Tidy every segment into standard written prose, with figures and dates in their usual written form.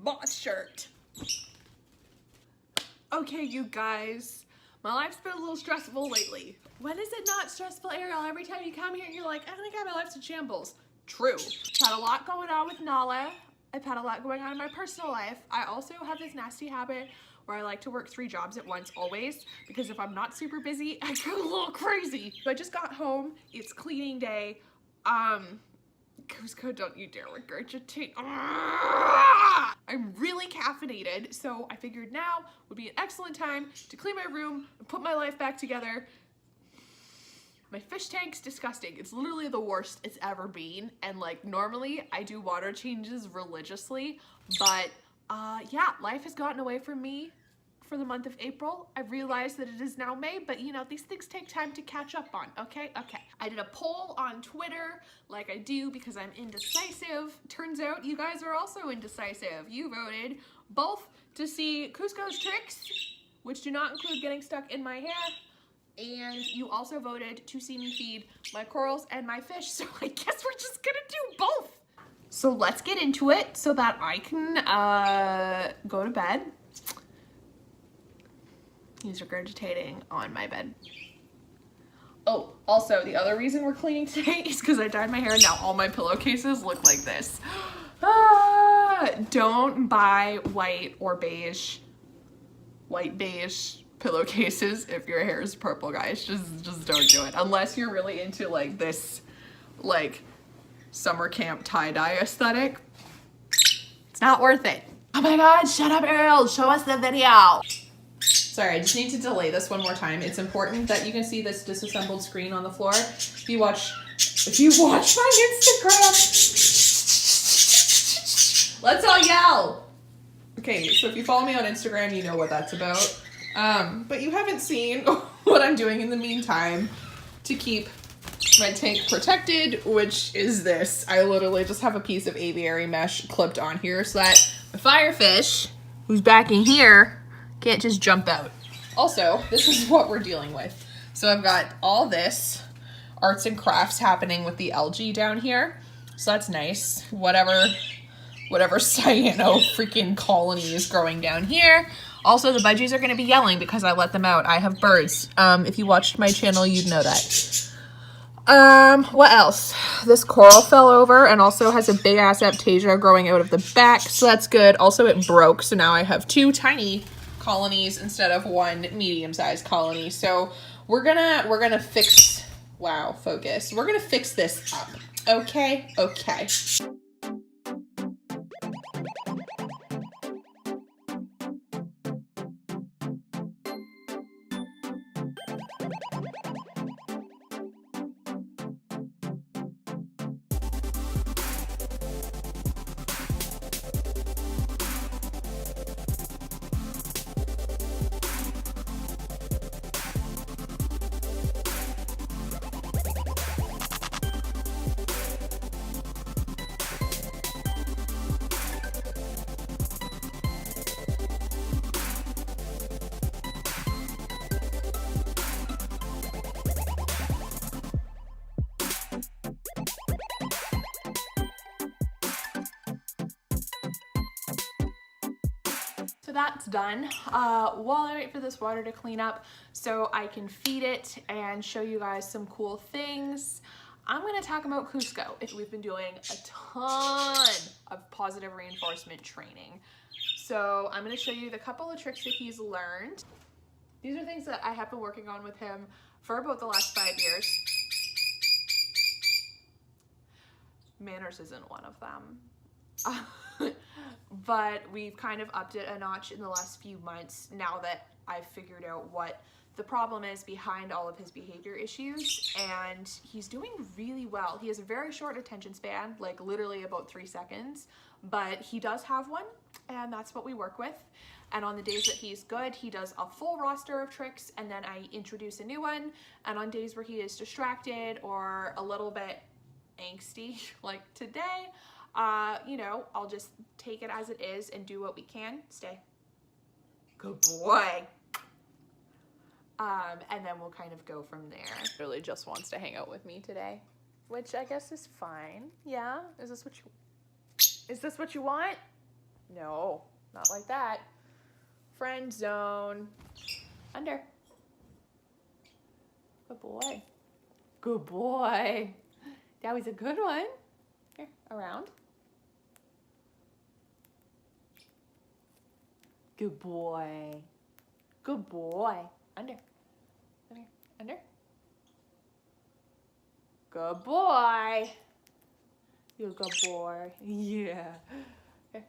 boss shirt. Okay, you guys, my life's been a little stressful lately. When is it not stressful, Ariel? Every time you come here, you're like, I think my life's in shambles. True. I've had a lot going on with Nala. I've had a lot going on in my personal life. I also have this nasty habit where I like to work 3 jobs at once always, because if I'm not super busy, I go a little crazy. So I just got home. It's cleaning day. Kuzco, don't you dare regurgitate. I'm really caffeinated, so I figured now would be an excellent time to clean my room and put my life back together. My fish tank's disgusting. It's literally the worst it's ever been. And like normally I do water changes religiously, but yeah, life has gotten away from me for the month of April. I realized that it is now May, but you know, these things take time to catch up on, okay? Okay. I did a poll on Twitter, like I do because I'm indecisive. Turns out you guys are also indecisive. You voted both to see Kuzco's tricks, which do not include getting stuck in my hair, and you also voted to see me feed my corals and my fish, so I guess we're just gonna do both. So let's get into it so that I can go to bed. He's regurgitating on my bed. Oh, also, the other reason we're cleaning today is because I dyed my hair and now all my pillowcases look like this. Don't buy white or beige, beige pillowcases if your hair is purple, guys. Just don't do it. Unless you're really into like this, like, summer camp tie-dye aesthetic. It's not worth it. Oh my God, shut up, Ariel. Show us the video. Sorry, I just need to delay this one more time. It's important that you can see this disassembled screen on the floor. If you watch my Instagram, let's all yell. Okay, so if you follow me on Instagram, you know what that's about. But you haven't seen what I'm doing in the meantime to keep my tank protected, which is this. I literally just have a piece of aviary mesh clipped on here so that the firefish, who's back in here, can't just jump out. Also, this is what we're dealing with. So I've got all this arts and crafts happening with the algae down here. So that's nice. Whatever cyano freaking colony is growing down here. Also, the budgies are going to be yelling because I let them out. I have birds. If you watched my channel, you'd know that. What else? This coral fell over and also has a big ass aptasia growing out of the back, so that's good. Also, it broke, so now I have 2 tiny colonies instead of 1 medium-sized colony. So we're gonna fix, wow, focus. We're gonna fix this up. Okay? Okay. So that's done. While I wait for this water to clean up so I can feed it and show you guys some cool things, I'm gonna talk about Kuzco. We've been doing a ton of positive reinforcement training. So I'm gonna show you the couple of tricks that he's learned. These are things that I have been working on with him for about the last 5 years. Manners isn't one of them. But we've kind of upped it a notch in the last few months now that I've figured out what the problem is behind all of his behavior issues, and he's doing really well. He has a very short attention span, like literally about 3 seconds, but he does have one, and that's what we work with. And on the days that he's good, he does a full roster of tricks, and then I introduce a new one. And on days where he is distracted or a little bit angsty, like today, you know, I'll just take it as it is and do what we can. Stay. Good boy. And then we'll kind of go from there. Really just wants to hang out with me today, which I guess is fine. Yeah? Is this what you want? No. Not like that. Friend zone. Under. Good boy. Good boy. That was a good one. Here, around. Good boy. Good boy. Under. Come here. Under. Good boy. You're a good boy. Yeah. Here.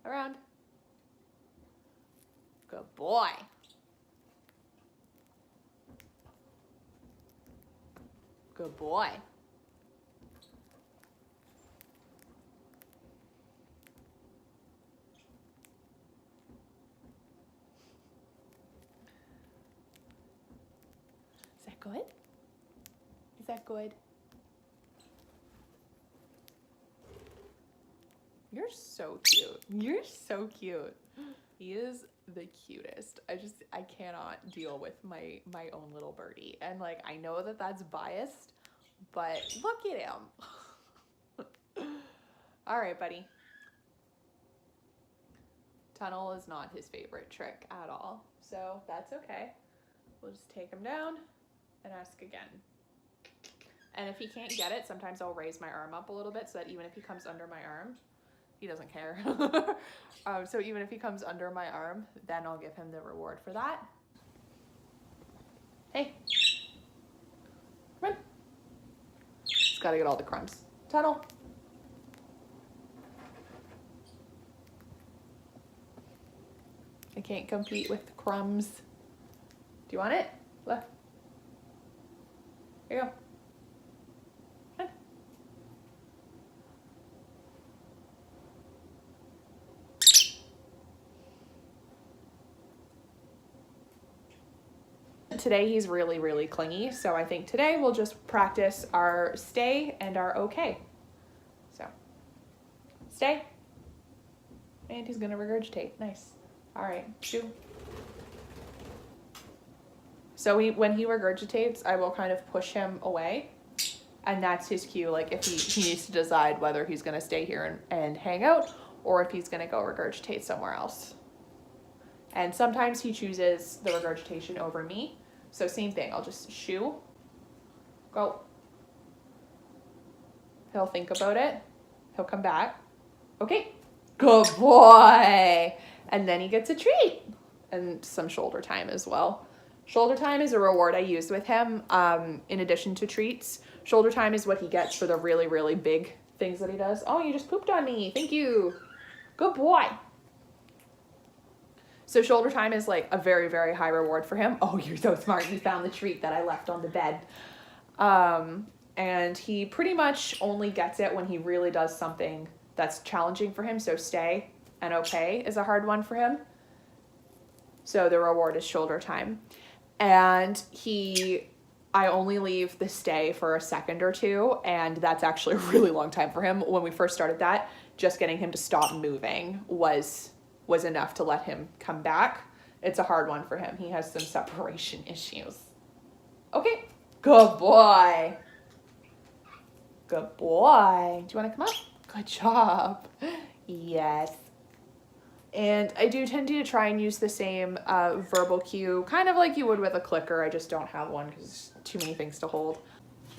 Around. Good boy. Good boy. Is that good? Is that good? You're so cute. You're so cute. He is the cutest. I cannot deal with my own little birdie. And like, I know that that's biased, but look at him. All right, buddy. Tunnel is not his favorite trick at all. So that's okay. We'll just take him down and ask again. And if he can't get it, sometimes I'll raise my arm up a little bit so that even if he comes under my arm, he doesn't care. So even if he comes under my arm, then I'll give him the reward for that. Hey. Come on. Just gotta get all the crumbs. Tunnel. I can't compete with the crumbs. Do you want it? Look. Here you go. Today he's really, really clingy, so I think today we'll just practice our stay and our okay. So, stay. And he's gonna regurgitate. Nice. All right, shoo. So when he regurgitates, I will kind of push him away, and that's his cue. Like if he needs to decide whether he's gonna stay here and hang out, or if he's gonna go regurgitate somewhere else. And sometimes he chooses the regurgitation over me. So same thing, I'll just shoo, go. He'll think about it. He'll come back. Okay, good boy. And then he gets a treat and some shoulder time as well. Shoulder time is a reward I use with him in addition to treats. Shoulder time is what he gets for the really, really big things that he does. Oh, you just pooped on me. Thank you. Good boy. So shoulder time is like a very, very high reward for him. Oh, you're so smart. You found the treat that I left on the bed. And he pretty much only gets it when he really does something that's challenging for him. So stay and okay is a hard one for him. So the reward is shoulder time. And I only leave the stay for a second or two. And that's actually a really long time for him. When we first started that, just getting him to stop moving was enough to let him come back. It's a hard one for him. He has some separation issues. Okay. Good boy. Good boy. Do you want to come up? Good job. Yes. And I do tend to try and use the same verbal cue, kind of like you would with a clicker. I just don't have one because there's too many things to hold.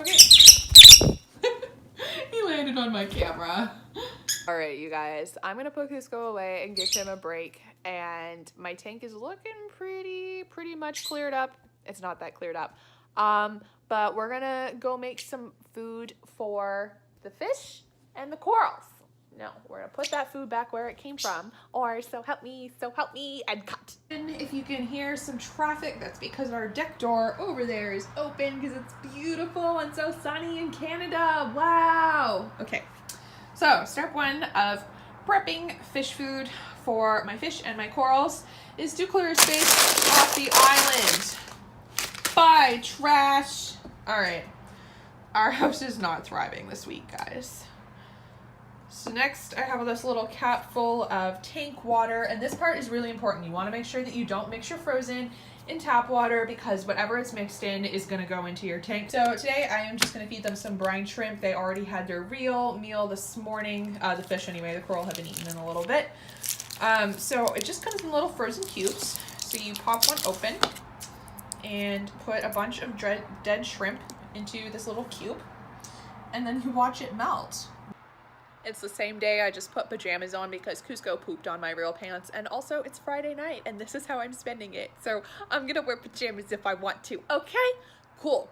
Okay. He landed on my camera. All right, you guys, I'm gonna put Kuzco away and give him a break, and my tank is looking pretty much cleared up. It's not that cleared up, but we're gonna go make some food for the fish and the corals. No, we're gonna put that food back where it came from, or so help me, and cut. And if you can hear some traffic, that's because our deck door over there is open because it's beautiful and so sunny in Canada. Wow. Okay. So, step one of prepping fish food for my fish and my corals is to clear space off the island. Bye, trash. All right. Our house is not thriving this week, guys. So next, I have this little cap full of tank water, and this part is really important. You want to make sure that you don't mix your frozen in tap water because whatever it's mixed in is going to go into your tank. So today I am just going to feed them some brine shrimp. They already had their real meal this morning. The fish anyway, the coral have been eaten in a little bit. So it just comes in little frozen cubes. So you pop one open and put a bunch of dead shrimp into this little cube, and then you watch it melt. It's the same day I just put pajamas on because Kuzco pooped on my real pants, and also it's Friday night and this is how I'm spending it. So I'm gonna wear pajamas if I want to, okay? Cool.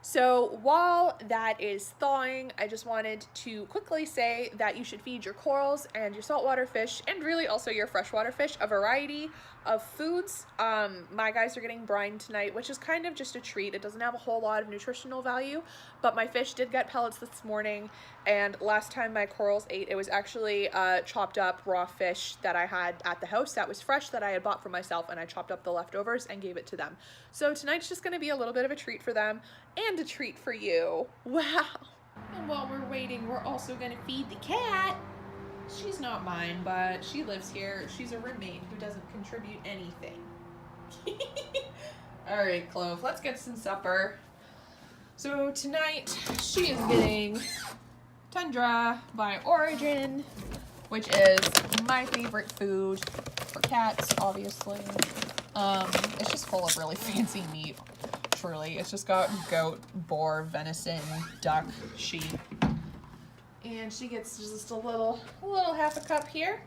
So while that is thawing, I just wanted to quickly say that you should feed your corals and your saltwater fish, and really also your freshwater fish, a variety of foods. My guys are getting brine tonight, which is kind of just a treat. It doesn't have a whole lot of nutritional value, but my fish did get pellets this morning, and last time my corals ate, it was actually chopped up raw fish that I had at the house that was fresh, that I had bought for myself, and I chopped up the leftovers and gave it to them. So tonight's just gonna be a little bit of a treat for them and a treat for you. Wow. And while we're waiting, we're also gonna feed the cat. She's not mine, but she lives here. She's a roommate who doesn't contribute anything. All right, Clove, let's get some supper. So tonight, she is getting Tundra by Origin, which is my favorite food for cats, obviously. It's just full of really fancy meat, truly. It's just got goat, boar, venison, duck, sheep. And she gets just a little half a cup here.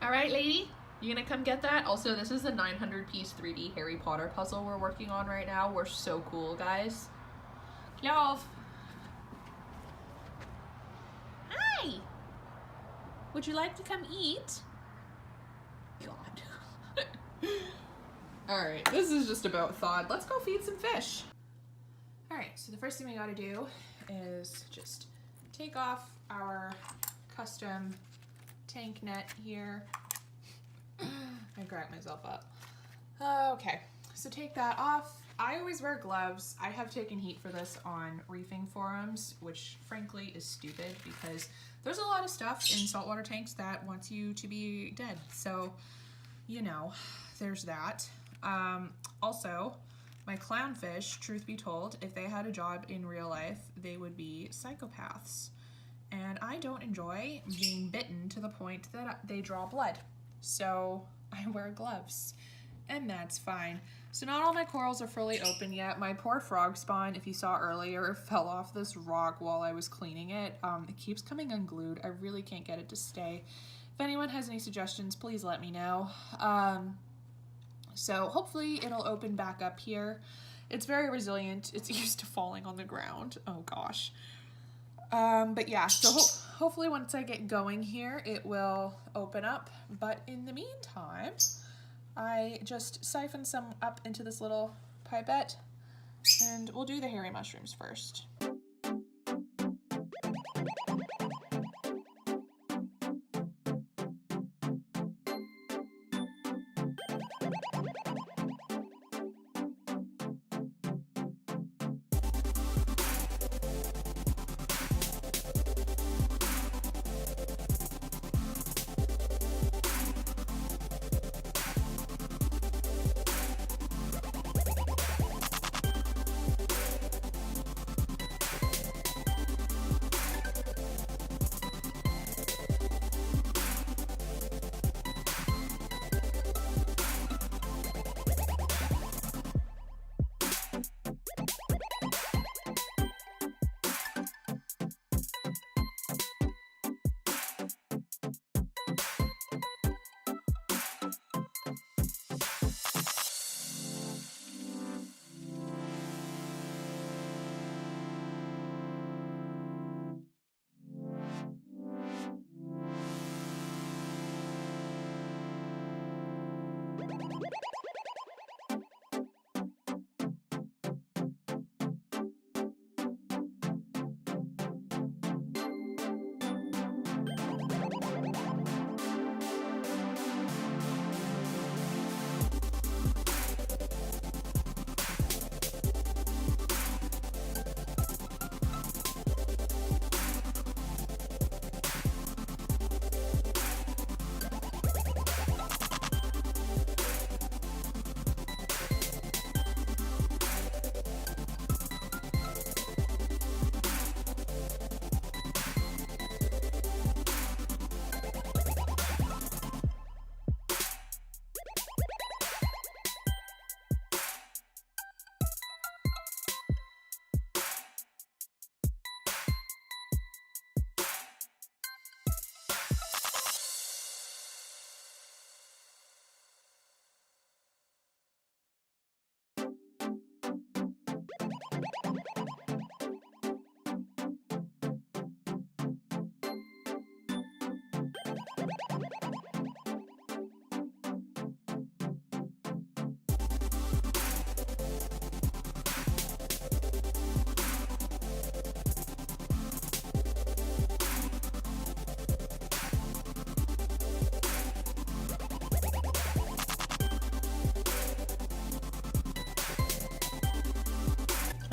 All right, lady, you gonna come get that? Also, this is a 900-piece 3D Harry Potter puzzle we're working on right now. We're so cool, guys. Clove. Hi. Would you like to come eat? God. All right, this is just about thawed. Let's go feed some fish. All right, so the first thing we gotta do is just take off our custom tank net here. I cracked myself up. Okay, so take that off. I always wear gloves. I have taken heat for this on reefing forums, which frankly is stupid because there's a lot of stuff in saltwater tanks that wants you to be dead. So, you know, there's that. Also, my clownfish, truth be told, if they had a job in real life, they would be psychopaths. And I don't enjoy being bitten to the point that they draw blood. So I wear gloves, and that's fine. So not all my corals are fully open yet. My poor frog spawn, if you saw earlier, fell off this rock while I was cleaning it. It keeps coming unglued. I really can't get it to stay. If anyone has any suggestions, please let me know. So hopefully it'll open back up here. It's very resilient. It's used to falling on the ground. Oh gosh. But yeah, so hopefully once I get going here, it will open up. But in the meantime, I just siphon some up into this little pipette, and we'll do the hairy mushrooms first.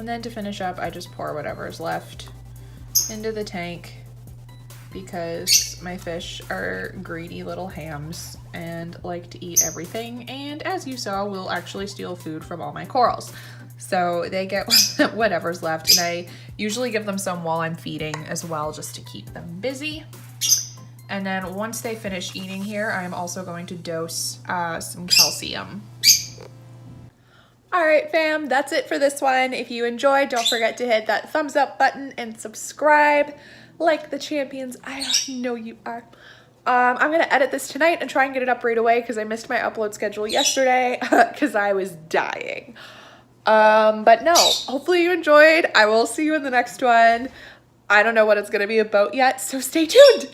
And then to finish up, I just pour whatever's left into the tank because my fish are greedy little hams and like to eat everything. And as you saw, will actually steal food from all my corals. So they get whatever's left, and I usually give them some while I'm feeding as well, just to keep them busy. And then once they finish eating here, I'm also going to dose some calcium. All right, fam, that's it for this one. If you enjoyed, don't forget to hit that thumbs up button and subscribe like the champions I know you are. I'm gonna edit this tonight and try and get it up right away because I missed my upload schedule yesterday because I was dying. But no, hopefully you enjoyed. I will see you in the next one. I don't know what it's gonna be about yet, so stay tuned.